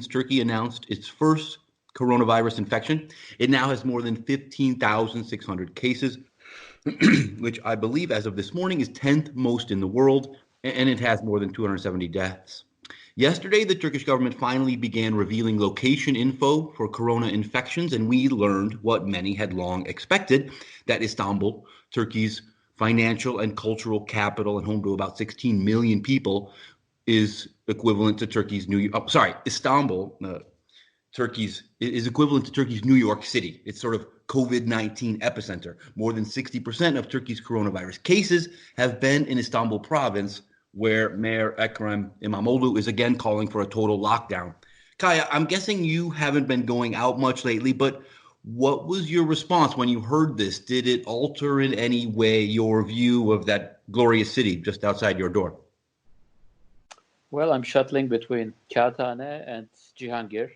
Turkey announced its first coronavirus infection. It now has more than 15,600 cases, which I believe as of this morning is 10th most in the world, and it has more than 270 deaths. Yesterday, the Turkish government finally began revealing location info for corona infections, and we learned what many had long expected, that Istanbul, Turkey's financial and cultural capital and home to about 16 million people, is equivalent to Turkey's Istanbul, Turkey's is equivalent to Turkey's New York City. It's sort of COVID-19 epicenter. More than 60% of Turkey's coronavirus cases have been in Istanbul province, where Mayor Ekrem İmamoğlu is again calling for a total lockdown. Kaya, I'm guessing you haven't been going out much lately, but what was your response when you heard this? Did it alter in any way your view of that glorious city just outside your door? Well, I'm shuttling between Kağıthane and Cihangir,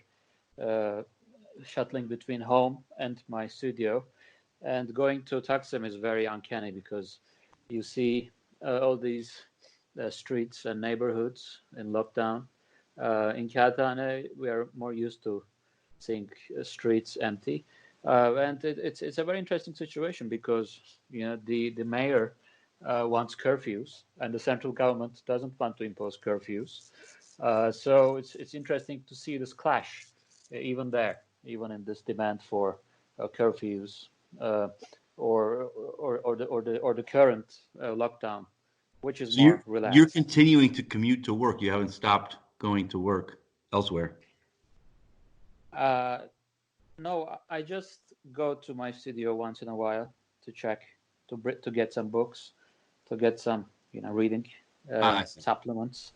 shuttling between home and my studio. And going to Taksim is very uncanny because you see all these streets and neighborhoods in lockdown. In Kağıthane, we are more used to seeing streets empty. And it's a very interesting situation because the mayor wants curfews, and the central government doesn't want to impose curfews. So it's interesting to see this clash, even in this demand for curfews or the current lockdown, which is more relaxed. You're continuing to commute to work. You haven't stopped going to work elsewhere. No, I just go to my studio once in a while to check, to get some books, to get some reading supplements.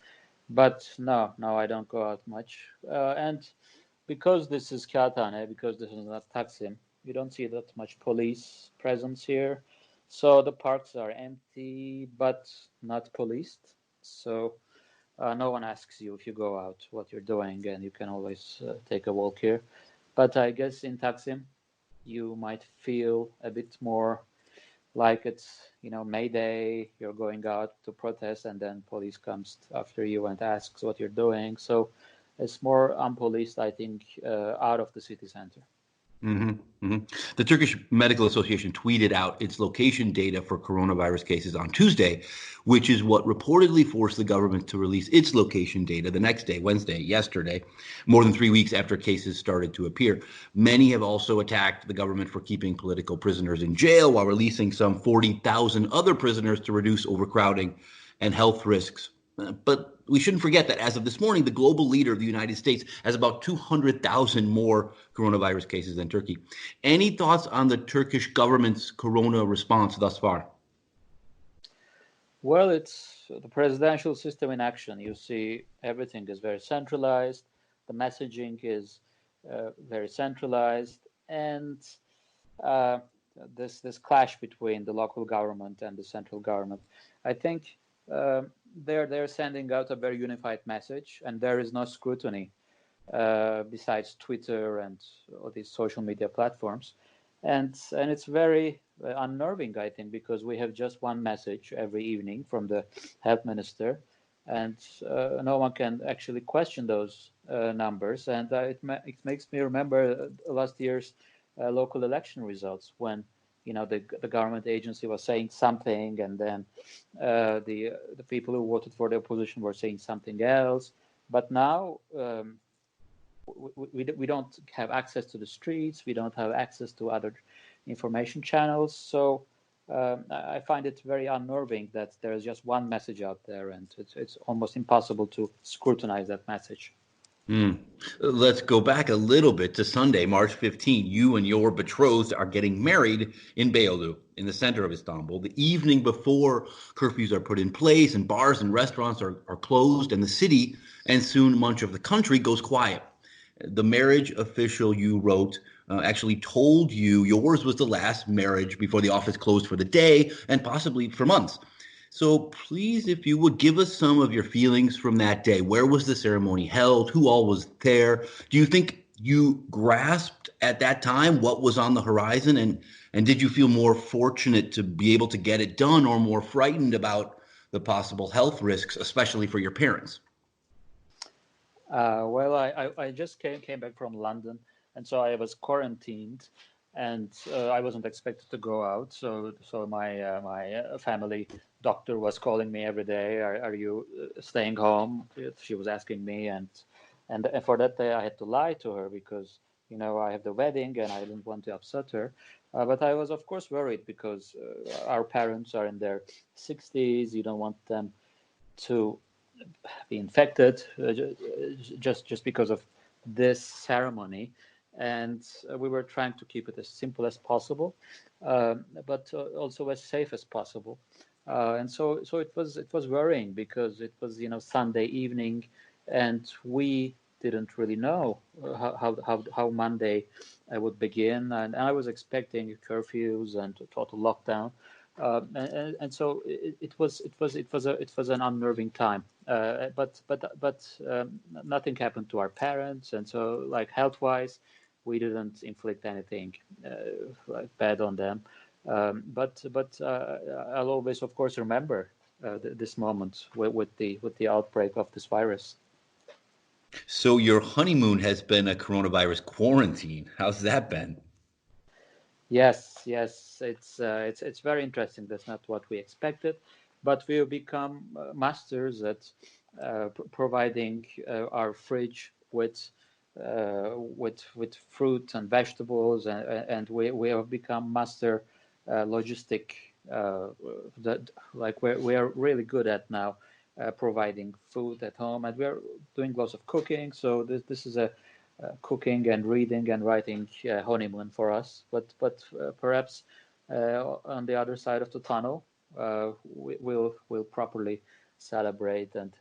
But no, I don't go out much. And because this is Kağıthane, because this is not Taksim, you don't see that much police presence here. So the parks are empty, but not policed. So no one asks you if you go out what you're doing, and you can always take a walk here. But I guess in Taksim, you might feel a bit more like it's May Day. You're going out to protest, and then police comes after you and asks what you're doing. So it's more unpoliced, I think, out of the city center. Mm-hmm, mm-hmm. The Turkish Medical Association tweeted out its location data for coronavirus cases on Tuesday, which is what reportedly forced the government to release its location data the next day, yesterday, more than 3 weeks after cases started to appear. Many have also attacked the government for keeping political prisoners in jail while releasing some 40,000 other prisoners to reduce overcrowding and health risks. But we shouldn't forget that as of this morning, the global leader of the United States has about 200,000 more coronavirus cases than Turkey. Any thoughts on the Turkish government's corona response thus far? Well, it's the presidential system in action. You see, everything is very centralized. The messaging is very centralized, and this clash between the local government and the central government, I think. They're sending out a very unified message, and there is no scrutiny besides Twitter and all these social media platforms, and it's very unnerving, I think, because we have just one message every evening from the health minister, and no one can actually question those numbers, and it makes me remember last year's local election results when the government agency was saying something, and then the people who voted for the opposition were saying something else. But now we don't have access to the streets. We don't have access to other information channels. So I find it very unnerving that there is just one message out there, and it's almost impossible to scrutinize that message. Let's go back a little bit to Sunday, March 15. You and your betrothed are getting married in Beyoğlu, in the center of Istanbul, the evening before curfews are put in place and bars and restaurants are closed, and the city, and soon much of the country, goes quiet. The marriage official you wrote actually told you yours was the last marriage before the office closed for the day and possibly for months. So please, if you would, give us some of your feelings from that day. Where was the ceremony held? Who all was there? Do you think you grasped at that time what was on the horizon? And did you feel more fortunate to be able to get it done, or more frightened about the possible health risks, especially for your parents? Well, I just came back from London, and so I was quarantined, and I wasn't expected to go out. So my family doctor was calling me every day. Are you staying home? She was asking me, and for that day I had to lie to her because I have the wedding and I didn't want to upset her. But I was of course worried because our parents are in their 60s. You don't want them to be infected just because of this ceremony, and we were trying to keep it as simple as possible, but also as safe as possible. And so it was worrying because it was Sunday evening, and we didn't really know how Monday would begin, and I was expecting curfews and total lockdown. And so it was an unnerving time, but nothing happened to our parents, and so like health wise, we didn't inflict anything like bad on them. But I'll always, of course, remember this moment with the outbreak of this virus. So your honeymoon has been a coronavirus quarantine. How's that been? Yes, it's very interesting. That's not what we expected, but we've become masters at providing our fridge with fruit and vegetables, and we have become master logistic. That like we are really good at now providing food at home, and we're doing lots of cooking. So this is a cooking and reading and writing honeymoon for us. But perhaps on the other side of the tunnel, we'll properly celebrate and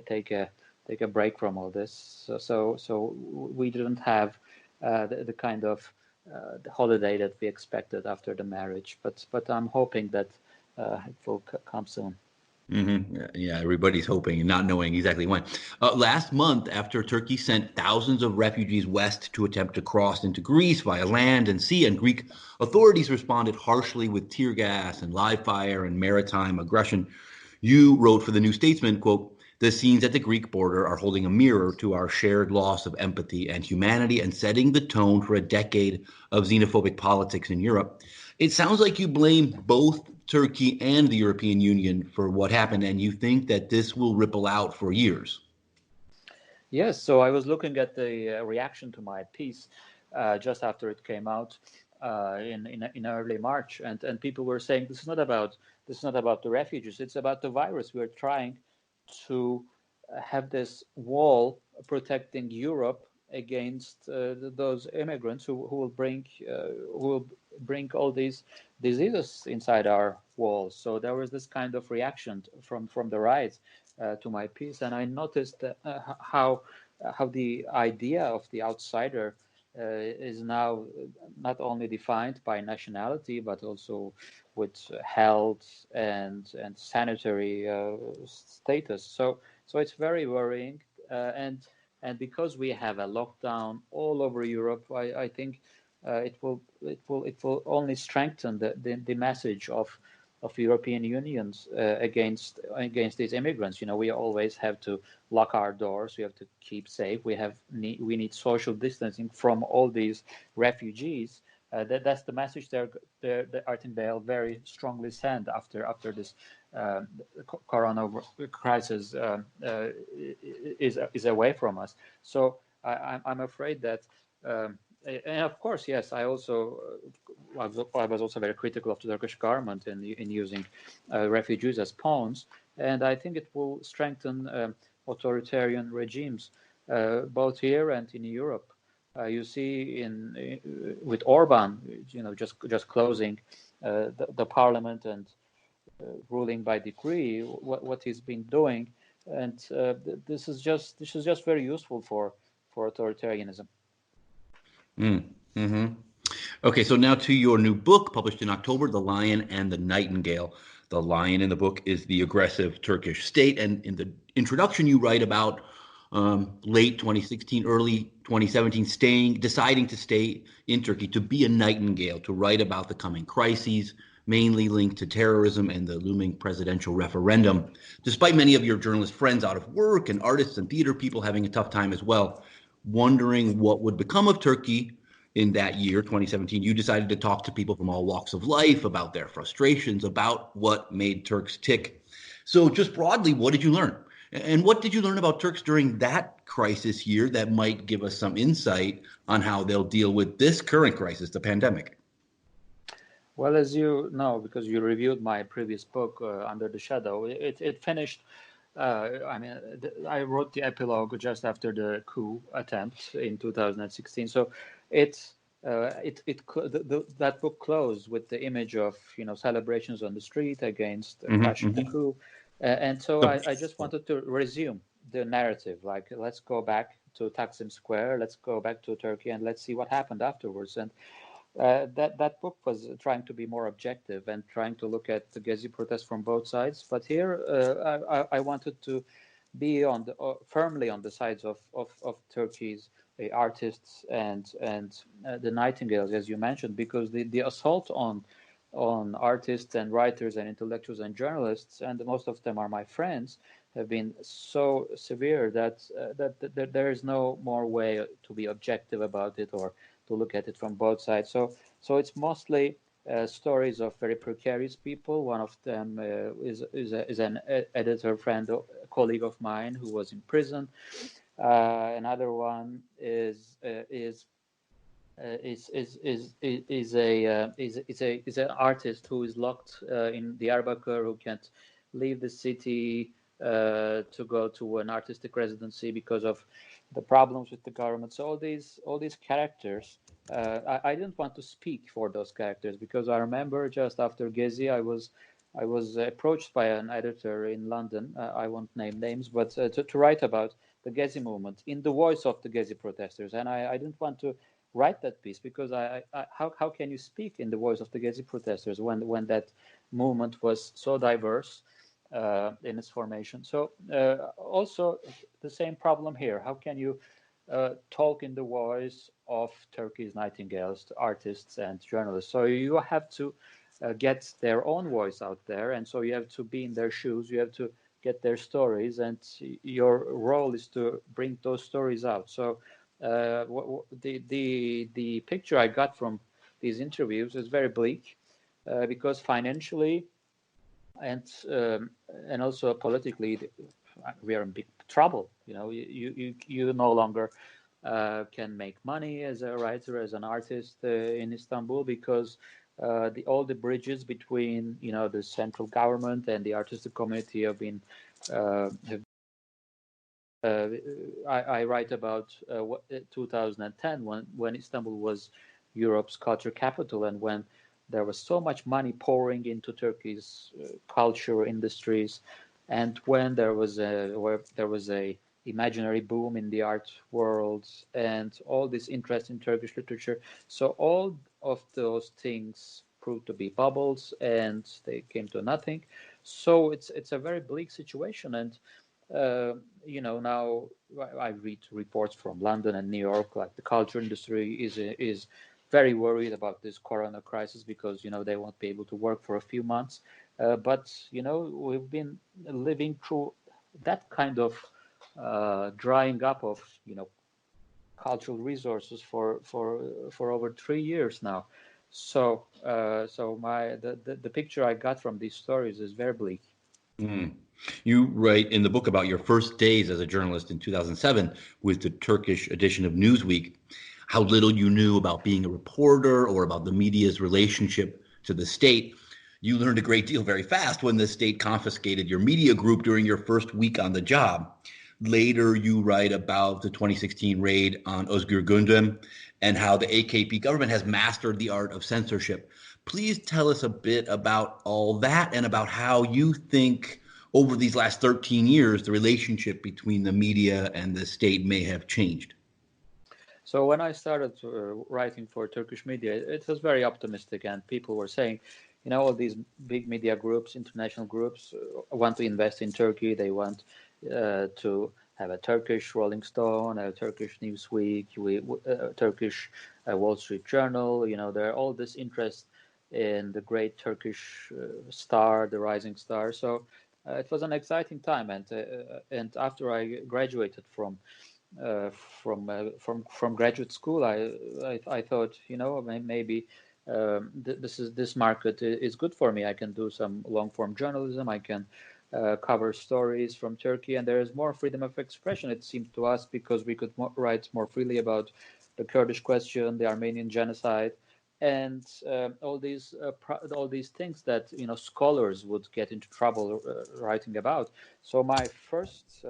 take a break from all this. So we didn't have the kind of the holiday that we expected after the marriage. But I'm hoping that it will come soon. Yeah, everybody's hoping and not knowing exactly when. Last month, after Turkey sent thousands of refugees west to attempt to cross into Greece via land and sea, and Greek authorities responded harshly with tear gas and live fire and maritime aggression, you wrote for the New Statesman, quote, the scenes at the Greek border are holding a mirror to our shared loss of empathy and humanity and setting the tone for a decade of xenophobic politics in Europe. It sounds like you blame both Turkey and the European Union for what happened, and you think that this will ripple out for years. Yes, so I was looking at the reaction to my piece just after it came out in early March, and people were saying this is not about the refugees, it's about the virus. We're trying to have this wall protecting Europe against those immigrants who will bring all these diseases inside our walls. So there was this kind of reaction from the right to my piece, and I noticed how the idea of the outsider is now not only defined by nationality but also with health and sanitary status. So it's very worrying, and because we have a lockdown all over Europe, I think it will only strengthen the message of European unions against these immigrants. We always have to lock our doors. We have to keep safe. We need social distancing from all these refugees. That's the message I think they'll very strongly send after this corona crisis is away from us. So I'm afraid that. And of course, yes, I was also very critical of the Turkish government in using refugees as pawns, and I think it will strengthen authoritarian regimes both here and in Europe. You see with Orban, just closing the parliament and ruling by decree what he's been doing, and this is just very useful for authoritarianism. Mm-hmm. Okay, so now to your new book published in October, The Lion and the Nightingale. The lion in the book is the aggressive Turkish state. And in the introduction, you write about late 2016, early 2017, deciding to stay in Turkey, to be a nightingale, to write about the coming crises, mainly linked to terrorism and the looming presidential referendum. Despite many of your journalist friends out of work and artists and theater people having a tough time as well, wondering what would become of Turkey in that year, 2017, you decided to talk to people from all walks of life about their frustrations, about what made Turks tick. So, just broadly, what did you learn? And what did you learn about Turks during that crisis year that might give us some insight on how they'll deal with this current crisis, the pandemic? Well, as you know, because you reviewed my previous book, Under the Shadow, it finished. I wrote the epilogue just after the coup attempt in 2016. So that book closed with the image of celebrations on the street against crashing the coup, and so I just wanted to resume the narrative. Like, let's go back to Taksim Square, let's go back to Turkey, and let's see what happened afterwards. And that book was trying to be more objective and trying to look at the Gezi protests from both sides. But here, I wanted to be firmly on the sides of Turkey's artists and the Nightingales, as you mentioned, because the assault on artists and writers and intellectuals and journalists, and most of them are my friends, have been so severe that there is no more way to be objective about it or to look at it from both sides. So it's mostly stories of very precarious people. One of them is an editor friend, colleague of mine who was in prison. Another one is an artist who is locked in Diyarbakir, who can't leave the city to go to an artistic residency because of the problems with the government. So all these characters, I didn't want to speak for those characters, because I remember just after Gezi, I was approached by an editor in London. I won't name names, but to write about the Gezi movement in the voice of the Gezi protesters, and I didn't want to write that piece, because how can you speak in the voice of the Gezi protesters when that movement was so diverse in its formation? So also the same problem here. How can you talk in the voice of Turkey's nightingales, artists and journalists? So you have to get their own voice out there, and so you have to be in their shoes. You have to get their stories, and your role is to bring those stories out. So the picture I got from these interviews is very bleak, because financially and also politically we are in big trouble. You no longer can make money as a writer, as an artist in Istanbul, because all the bridges between the central government and the artistic community have been I write about 2010, when Istanbul was Europe's culture capital, and when there was so much money pouring into Turkey's culture industries, and when there was a imaginary boom in the art world, and all this interest in Turkish literature. So all of those things proved to be bubbles, and they came to nothing. So it's a very bleak situation. And now I read reports from London and New York, like the culture industry is very worried about this corona crisis, because they won't be able to work for a few months. But we've been living through that kind of drying up of cultural resources for over 3 years now. So the picture I got from these stories is very bleak. Mm. You write in the book about your first days as a journalist in 2007 with the Turkish edition of Newsweek, how little you knew about being a reporter or about the media's relationship to the state. You learned a great deal very fast when the state confiscated your media group during your first week on the job. Later, you write about the 2016 raid on Özgür Gündem and how the AKP government has mastered the art of censorship. Please tell us a bit about all that and about how you think over these last 13 years, the relationship between the media and the state may have changed. So when I started writing for Turkish media, it was very optimistic, and people were saying, all these big media groups, international groups, want to invest in Turkey. They want to have a Turkish Rolling Stone, a Turkish Newsweek, Turkish Wall Street Journal. There are all this interest in the great Turkish star, the rising star. So it was an exciting time, and after I graduated from graduate school, I thought, maybe this market is good for me. I can do some long form journalism. I can cover stories from Turkey, and there is more freedom of expression, it seemed to us, because we could write more freely about the Kurdish question, the Armenian genocide, and all these things that scholars would get into trouble writing about. So my first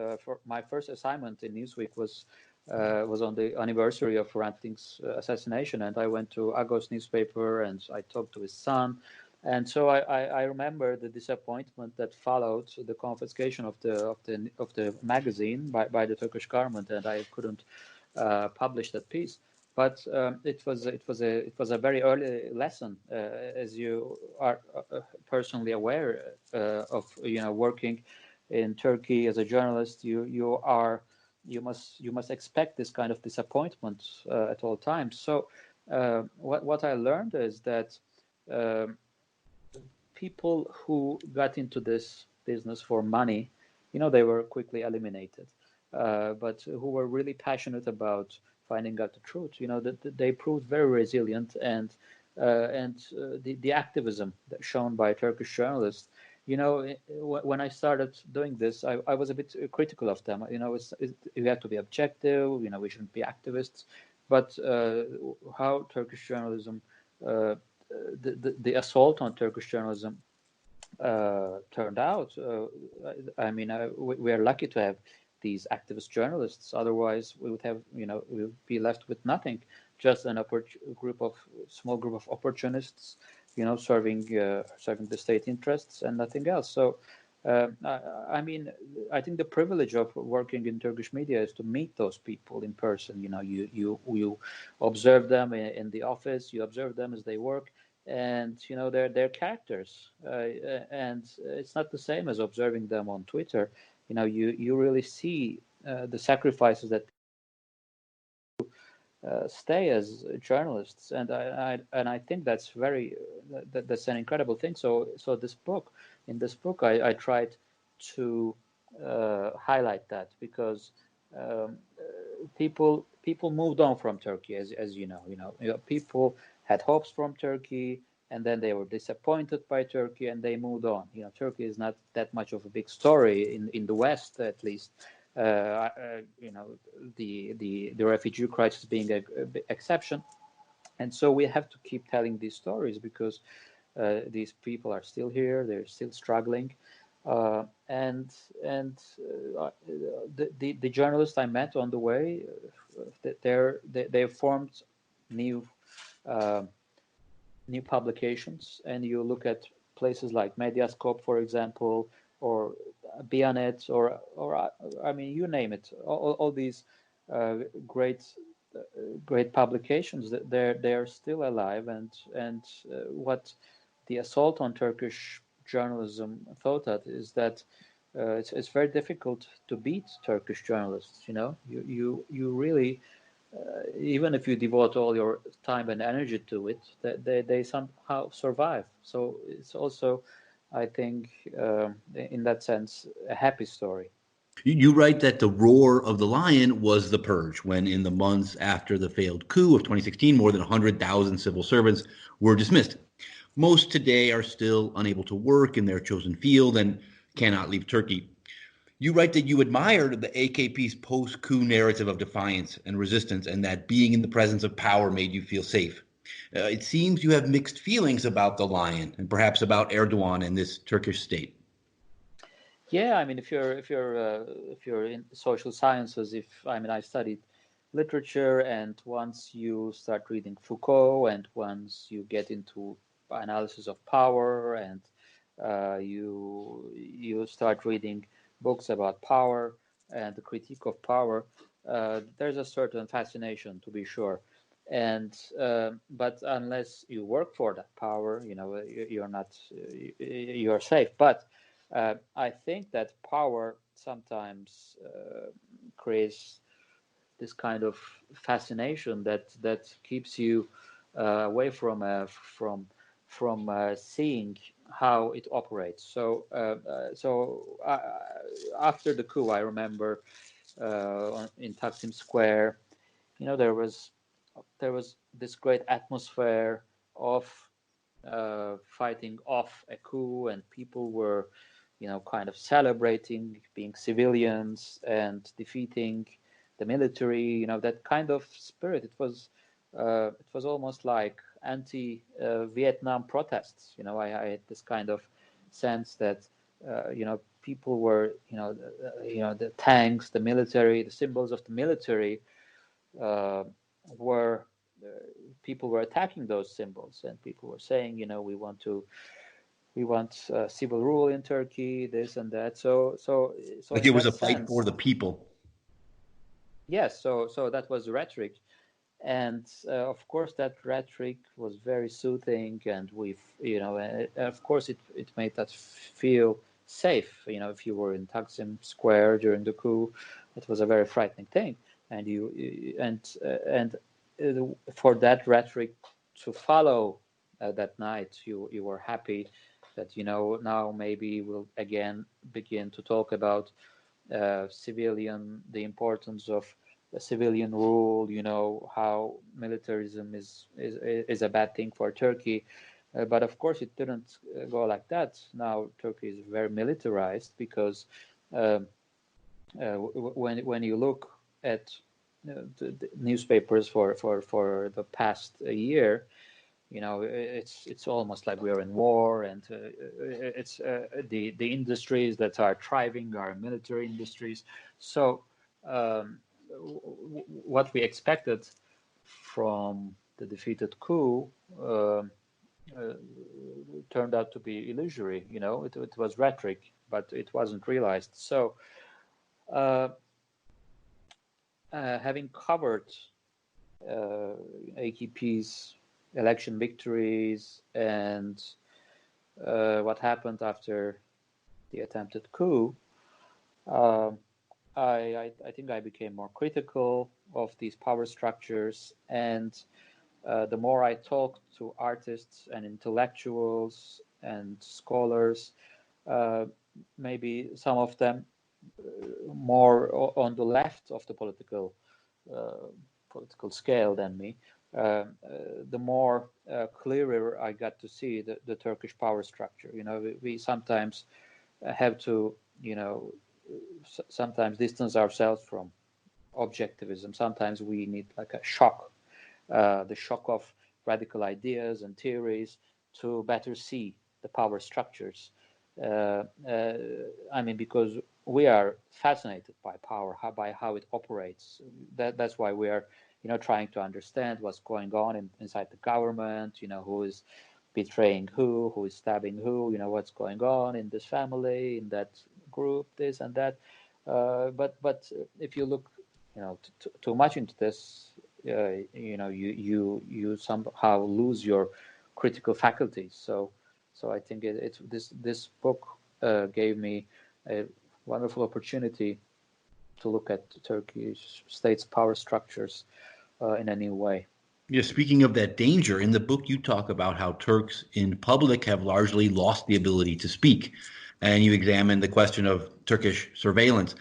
assignment in Newsweek was on the anniversary of Hrant Dink's assassination, and I went to Agos newspaper and I talked to his son. And so I remember the disappointment that followed the confiscation of the magazine by the Turkish government, and I couldn't publish that piece. But it was a very early lesson, as you are personally aware of, working in Turkey as a journalist. You must expect this kind of disappointment at all times. So what I learned is that people who got into this business for money, they were quickly eliminated. But who were really passionate about finding out the truth, that they proved very resilient, and the activism shown by Turkish journalists. When I started doing this, I was a bit critical of them. You have to be objective. We shouldn't be activists. But how Turkish journalism, the assault on Turkish journalism turned out. We are lucky to have these activist journalists. Otherwise, we would have, we would be left with nothing, just an small group of opportunists, serving the state interests and nothing else. So, I think the privilege of working in Turkish media is to meet those people in person. You observe them in the office, you observe them as they work, and they're characters, and it's not the same as observing them on Twitter. You really see the sacrifices that stay as journalists, and I think that's that's an incredible thing. So in this book, I tried to highlight that, because people moved on from Turkey, as you know. People had hopes from Turkey, and then they were disappointed by Turkey, and they moved on. Turkey is not that much of a big story in the West, at least. The refugee crisis being a exception, and so we have to keep telling these stories, because these people are still here, they're still struggling, and the journalists I met on the way, they formed new new publications, and you look at places like Mediascope, for example, or Bianet, or you name it. All these great publications, that they are still alive, and what the assault on Turkish journalism taught us is that it's very difficult to beat Turkish journalists. You really, even if you devote all your time and energy to it, they somehow survive. So it's also, I think, in that sense, a happy story. You write that the roar of the lion was the purge, when in the months after the failed coup of 2016, more than 100,000 civil servants were dismissed. Most today are still unable to work in their chosen field and cannot leave Turkey. You write that you admired the AKP's post-coup narrative of defiance and resistance, and that being in the presence of power made you feel safe. It seems you have mixed feelings about the lion, and perhaps about Erdogan and this Turkish state. Yeah, if you're in social sciences, I studied literature, and once you start reading Foucault, and once you get into analysis of power, and you start reading books about power and the critique of power, there's a certain fascination, to be sure. And but unless you work for that power, you're safe. But I think that power sometimes creates this kind of fascination that keeps you away from seeing how it operates. So after the coup, I remember in Taksim Square, there was this great atmosphere of fighting off a coup, and people were, kind of celebrating being civilians and defeating the military. That kind of spirit. It was almost like anti-Vietnam protests. I had this kind of sense that people were, the tanks, the military, the symbols of the military were people were attacking those symbols, and people were saying, we want civil rule in Turkey, this and that. So Like it in was that a fight sense, for the people. yes. So that was rhetoric, and of course that rhetoric was very soothing, and of course it made us feel safe. If you were in Taksim Square during the coup, it was a very frightening thing, and for that rhetoric to follow that night, you were happy that now maybe we'll again begin to talk about the importance of civilian rule. How militarism is a bad thing for Turkey, but of course it didn't go like that. Now Turkey is very militarized because when you look at the newspapers for the past year, it's almost like we're in war, and it's the industries that are thriving are military industries. So what we expected from the defeated coup turned out to be illusory. It was rhetoric, but it wasn't realized. So having covered AKP's election victories and what happened after the attempted coup, I think I became more critical of these power structures, and the more I talked to artists and intellectuals and scholars, maybe some of them more on the left of the political scale than me, the more clearer I got to see the Turkish power structure. We sometimes have to, sometimes distance ourselves from objectivism. Sometimes we need like a shock, the shock of radical ideas and theories to better see the power structures. Because we are fascinated by power, by how it operates. That's why we are, trying to understand what's going on inside the government. Who is betraying who is stabbing who. What's going on in this family, in that group, this and that. But if you look, too much into this, you somehow lose your critical faculties. So I think this book gave me a wonderful opportunity to look at Turkish state's power structures in a new way. Yeah, speaking of that danger, in the book you talk about how Turks in public have largely lost the ability to speak. And you examine the question of Turkish surveillance.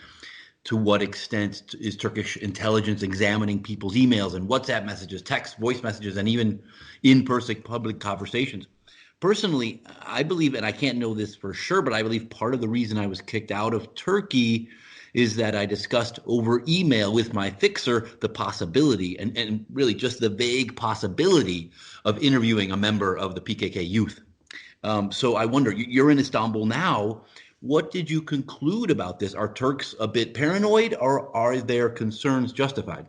To what extent is Turkish intelligence examining people's emails and WhatsApp messages, text, voice messages, and even in-person public conversations? Personally, I believe, and I can't know this for sure, but I believe part of the reason I was kicked out of Turkey is that I discussed over email with my fixer the possibility, and really just the vague possibility of interviewing a member of the PKK youth. So I wonder, you're in Istanbul now. What did you conclude about this? Are Turks a bit paranoid, or are their concerns justified?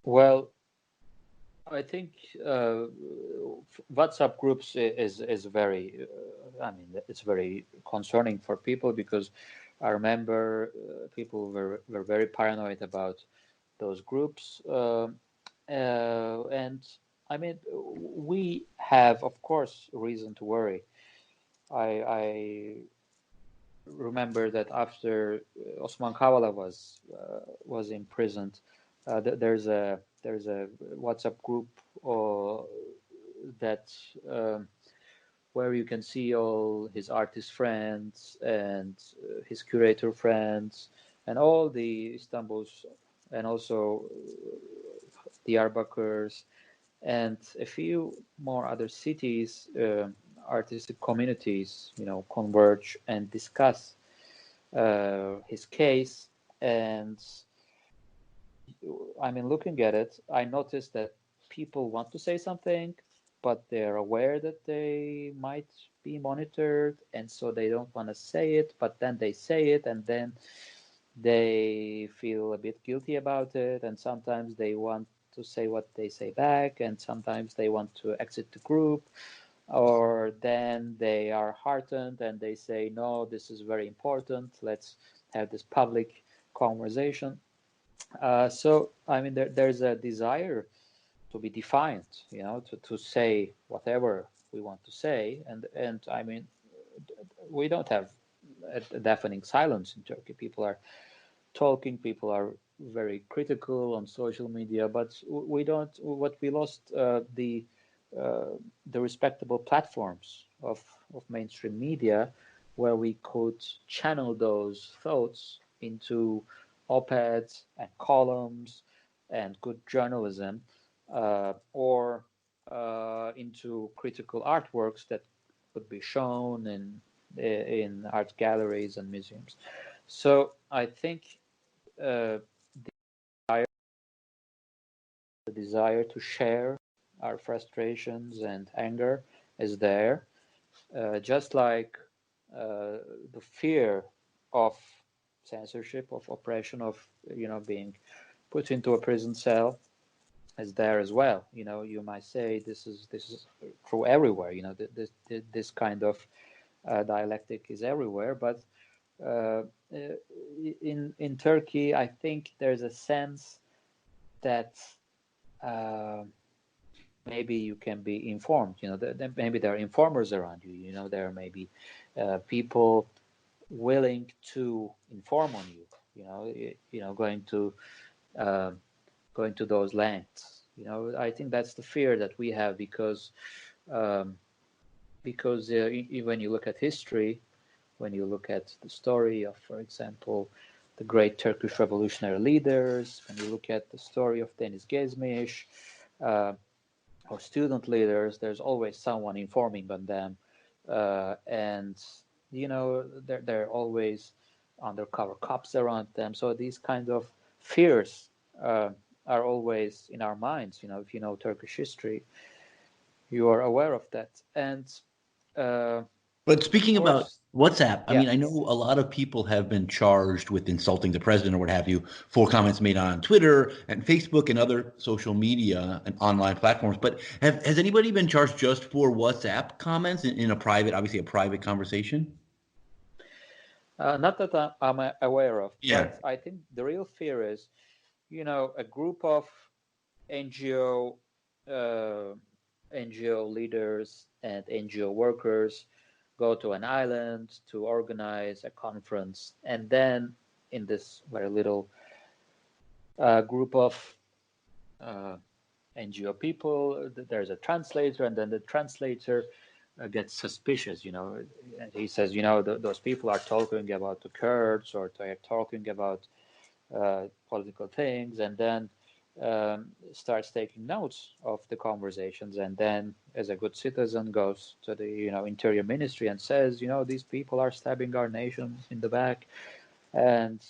Well, I think WhatsApp groups is very, it's very concerning for people, because I remember people were very paranoid about those groups. And we have, of course, reason to worry. I remember that after Osman Kavala was imprisoned, there's a WhatsApp group or that where you can see all his artist friends and his curator friends and all the Istanbul's and also Diyarbakir's and a few more other cities, artistic communities, converge and discuss his case. And I mean, looking at it, I noticed that people want to say something, but they're aware that they might be monitored, and so they don't want to say it, but then they say it, and then they feel a bit guilty about it, and sometimes they want to say what they say back, and sometimes they want to exit the group, or then they are heartened and they say, no, this is very important, let's have this public conversation. So, I mean, there's a desire to be defiant, to say whatever we want to say. And I mean, we don't have a deafening silence in Turkey. People are talking, people are very critical on social media, but we don't, what we lost, the respectable platforms of mainstream media where we could channel those thoughts into op-eds and columns and good journalism, or into critical artworks that could be shown in art galleries and museums. So I think the desire to share our frustrations and anger is there, just like the fear of censorship, of oppression, of being put into a prison cell is there as well. You might say this is true everywhere. This kind of dialectic is everywhere, but in Turkey, I think there's a sense that maybe you can be informed. Maybe there are informers around you. There may be people willing to inform on you. Going to those lengths. I think that's the fear that we have because when you look at history, when you look at the story of, for example, the great Turkish revolutionary leaders, when you look at the story of Deniz Gezmiş, or student leaders, there's always someone informing on them, and there are always undercover cops around them. So these kind of fears are always in our minds. If you know Turkish history, you are aware of that. And but speaking about WhatsApp, I mean, yeah. I know a lot of people have been charged with insulting the president or what have you for comments made on Twitter and Facebook and other social media and online platforms. But has anybody been charged just for WhatsApp comments in a private, obviously a private conversation? Not that I'm aware of, Yeah. but I think the real fear is, a group of NGO leaders and NGO workers go to an island to organize a conference, and then in this very little group of NGO people, there's a translator, and then the translator gets suspicious, and he says, those people are talking about the Kurds, or they're talking about political things, and then starts taking notes of the conversations, and then as a good citizen goes to the interior ministry and says, these people are stabbing our nation in the back, and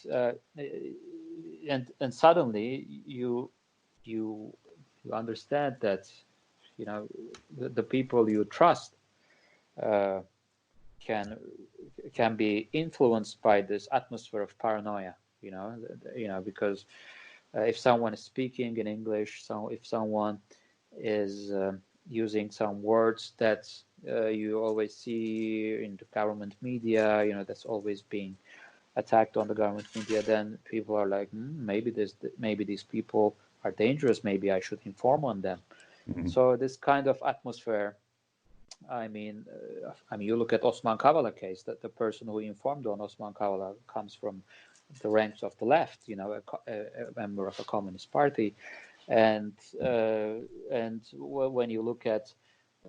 suddenly you understand that the people you trust can be influenced by this atmosphere of paranoia, because if someone is speaking in English, so if someone is using some words that you always see in the government media, that's always being attacked on the government media, then people are like, maybe these people are dangerous. Maybe I should inform on them. Mm-hmm. So this kind of atmosphere. I mean, you look at Osman Kavala case. That the person who informed on Osman Kavala comes from the ranks of the left, a member of a communist party, And when you look at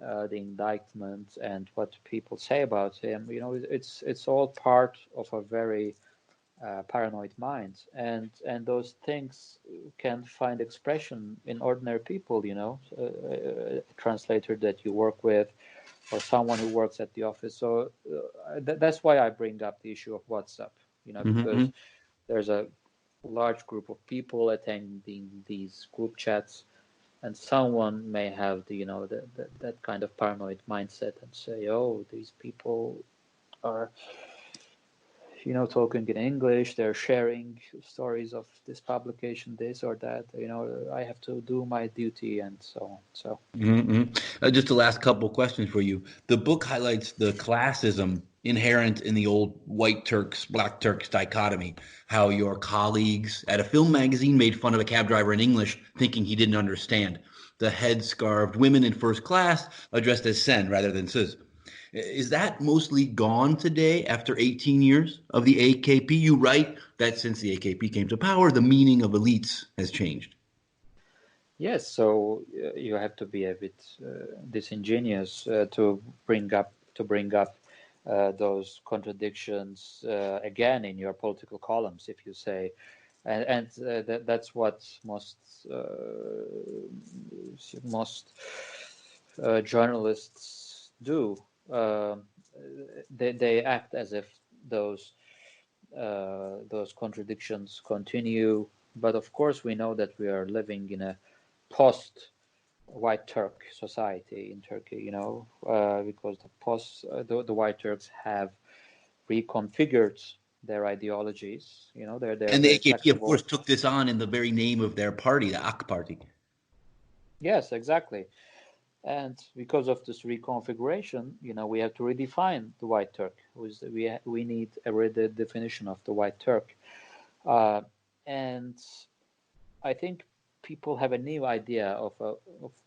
the indictment and what people say about him, it's all part of a very paranoid mind, and those things can find expression in ordinary people. A translator that you work with, or someone who works at the office. So that's why I bring up the issue of WhatsApp. Because there's a large group of people attending these group chats, and someone may have that kind of paranoid mindset and say, oh, these people are talking in English, they're sharing stories of this publication, this or that, I have to do my duty and so on. So Just the last couple questions for you. The book highlights the classism inherent in the old white Turks, black Turks dichotomy. How your colleagues at a film magazine made fun of a cab driver in English, thinking he didn't understand. The head-scarved women in first class addressed as sen rather than siz. Is that mostly gone today after 18 years of the AKP? You write that since the AKP came to power, the meaning of elites has changed. yes, so you have to be a bit disingenuous to bring up those contradictions again in your political columns, if you say, and that's what most journalists do. They act as if those contradictions continue, but of course we know that we are living in a post-White Turk society in Turkey, because the White Turks have reconfigured their ideologies. They're And the very AKP, of flexible. course, took this on in the very name of their party, the AK Party. Yes, exactly. And because of this reconfiguration, we have to redefine the White Turk. We need a redefinition of the White Turk. And I think people have a new idea of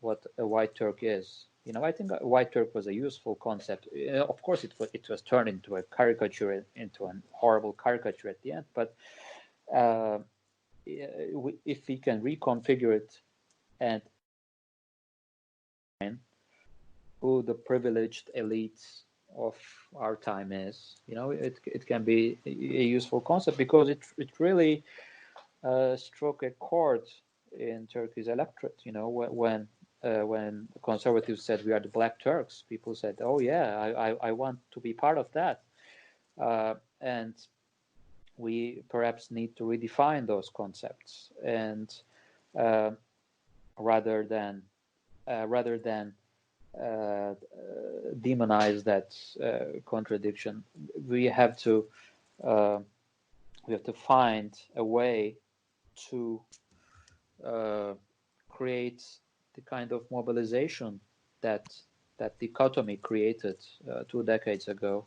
what a White Turk is. I think a White Turk was a useful concept. Of course, it was turned into a caricature, into a horrible caricature at the end. But if we can reconfigure it and who the privileged elites of our time is, it can be a useful concept, because it really struck a chord in Turkey's electorate. When the conservatives said we are the Black Turks, people said, "Oh yeah, I want to be part of that," and we perhaps need to redefine those concepts, and rather than demonize that contradiction, we have to find a way to create the kind of mobilization that dichotomy created 2 decades ago.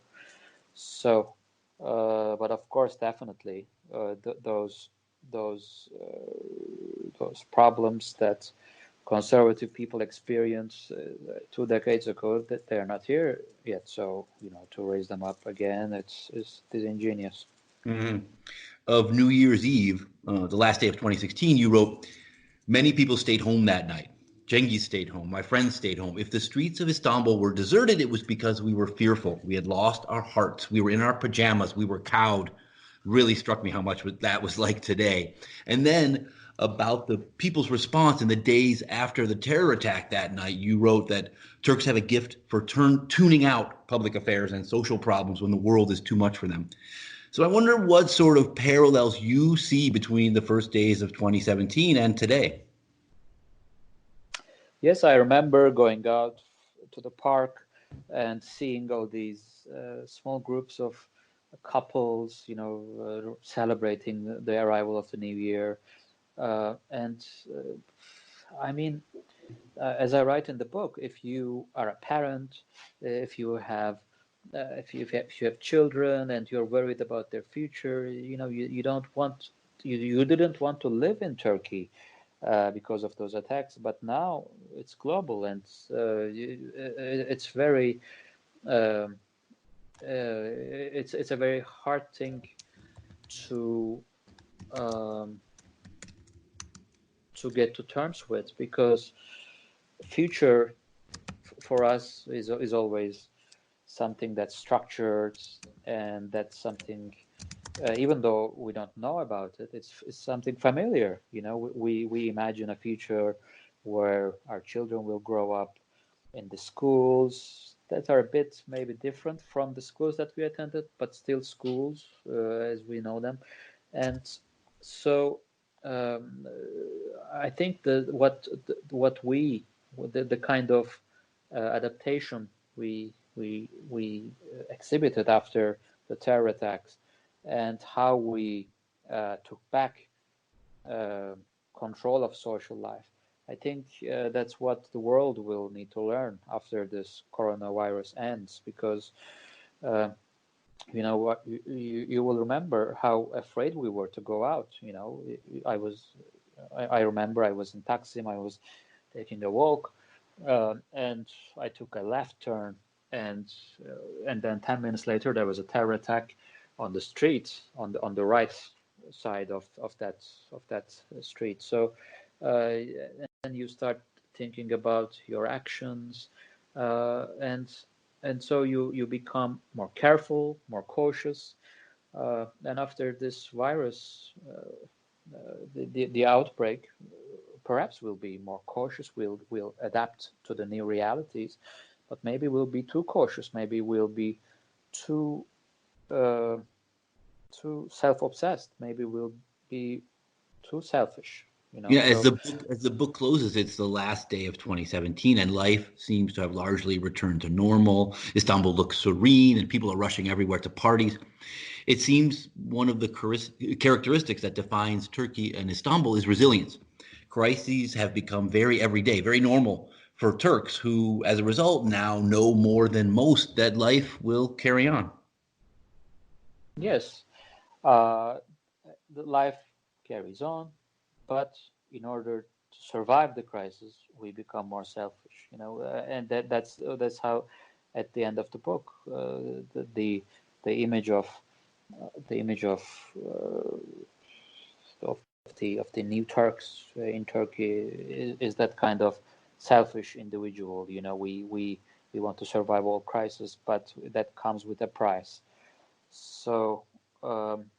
So, but of course, definitely those problems that conservative people experienced 2 decades ago, that they are not here yet. So to raise them up again, it's disingenuous. Mm-hmm. Of New Year's Eve, the last day of 2016, you wrote, "Many people stayed home that night. Genc stayed home. My friends stayed home. If the streets of Istanbul were deserted, it was because we were fearful. We had lost our hearts. We were in our pajamas. We were cowed." Really struck me how much that was like today. And then about the people's response in the days after the terror attack that night, you wrote that Turks have a gift for tuning out public affairs and social problems when the world is too much for them. So I wonder what sort of parallels you see between the first days of 2017 and today. Yes, I remember going out to the park and seeing all these small groups of couples, celebrating the arrival of the new year. And I mean, as I write in the book, if you are a parent, if you have if you have children and you're worried about their future, you don't want you didn't want to live in Turkey because of those attacks, but now it's global, and it's very it's a very hard thing to to get to terms with, because future for us is always something that's structured, and that's something, even though we don't know about it, it's something familiar. We imagine a future where our children will grow up in the schools that are a bit maybe different from the schools that we attended, but still schools as we know them. And so I think the kind of adaptation we exhibited after the terror attacks, and how we took back control of social life. I think that's what the world will need to learn after this coronavirus ends, because you will remember how afraid we were to go out. I remember I was in Taksim, I was taking a walk, and I took a left turn, and then 10 minutes later there was a terror attack on the street, on the right side of that street. So and you start thinking about your actions, and so you become more careful, more cautious, and after this virus, the outbreak, perhaps we'll be more cautious. We'll adapt to the new realities, but maybe we'll be too cautious. Maybe we'll be too self-obsessed. Maybe we'll be too selfish. Yeah, as the book closes, it's the last day of 2017, and life seems to have largely returned to normal. Istanbul looks serene, and people are rushing everywhere to parties. It seems one of the characteristics that defines Turkey and Istanbul is resilience. Crises have become very everyday, very normal for Turks, who, as a result, now know more than most that life will carry on. Yes, the life carries on, but in order to survive the crisis, we become more selfish. And that's how, at the end of the book, the image of the new Turks in Turkey is that kind of selfish individual. We want to survive all crises, but that comes with a price. So I'm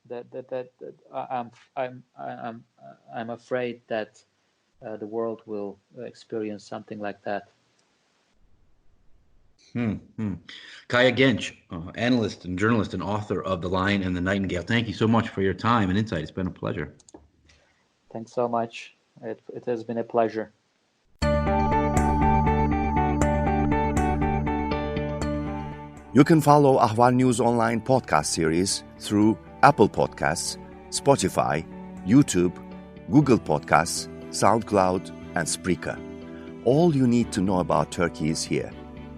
afraid that the world will experience something like that. Kaya Genc, analyst and journalist and author of The Lion and the Nightingale. Thank you so much for your time and insight. It's been a pleasure. Thanks so much. It has been a pleasure. You can follow Ahval News Online podcast series through Apple Podcasts, Spotify, YouTube, Google Podcasts, SoundCloud, and Spreaker. All you need to know about Turkey is here,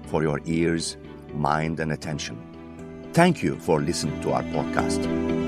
for your ears, mind, and attention. Thank you for listening to our podcast.